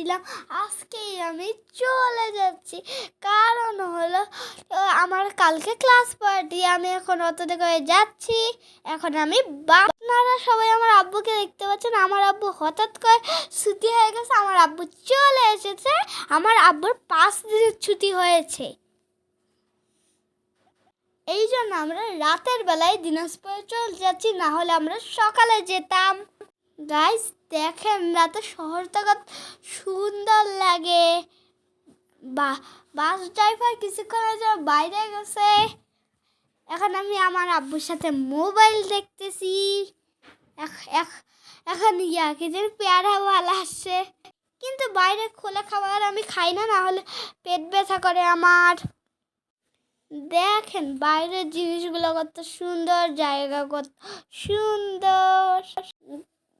যাচ্ছিলাম, আজকেই আমি চলে যাচ্ছি। কারণ হলো আমার কালকে ক্লাস পার্টি, আমি এখন অটোতে করে যাচ্ছি। এখন আমি আপনারা সবাই আমার আব্বুকে দেখতে পাচ্ছেন। আমার আব্বু হঠাৎ করে ছুটি হয়ে গেছে, আমার আব্বু চলে এসেছে। আমার আব্বুর 5 দিনের ছুটি হয়েছে, এই জন্য আমরা রাতের বেলায় দিনাজপুরে চলে যাচ্ছি, না হলে আমরা সকালে যেতাম। গাইস দেখেন, রাতে শহরটা কত সুন্দর লাগে। বাস ড্রাইভার কিছুক্ষণের জন্য বাইরে গেছে। এখন আমি আমার আব্বুর সাথে মোবাইল দেখতেছি। এখন কি যেন পেয়ারাওয়ালা আসছে, কিন্তু বাইরে খোলা খাবার আমি খাই না, না হলে পেট ব্যথা করে আমার। দেখেন বাইরের জিনিসগুলো কত সুন্দর, জায়গা কত সুন্দর।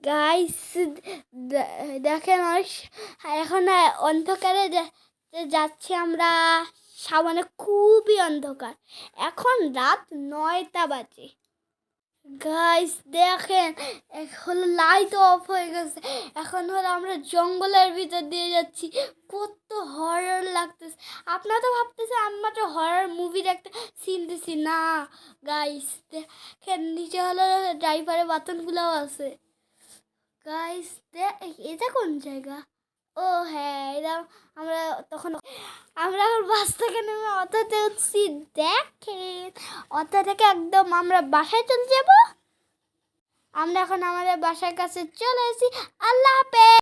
গাইস দেখেন, এখন অন্ধকারে যাচ্ছি আমরা, সামনে খুবই অন্ধকার। এখন রাত 9টা বাজে। গাইস দেখেন, এখন লাইট অফ হয়ে গেছে। এখন হলো আমরা জঙ্গলের ভিতর দিয়ে যাচ্ছি, কত হরর লাগতেছে। আপনারা তো ভাবতেছে আমি মাত্র হরর মুভির একটা সিন দিছি, না গাইস দেখেন, নিচে হলো ড্রাইভারের বাটনগুলোও আছে। গাইস এটা কোন জায়গা? ও হ্যাঁ, এটা আমরা আমরা বাস থেকে নেমে অটোতে উঠছি। দেখেন অটো থেকে একদম আমরা বাসায় চলে যাব। আমরা এখন আমাদের বাসার কাছে চলে এসেছি। আল্লাহ হাফেজ।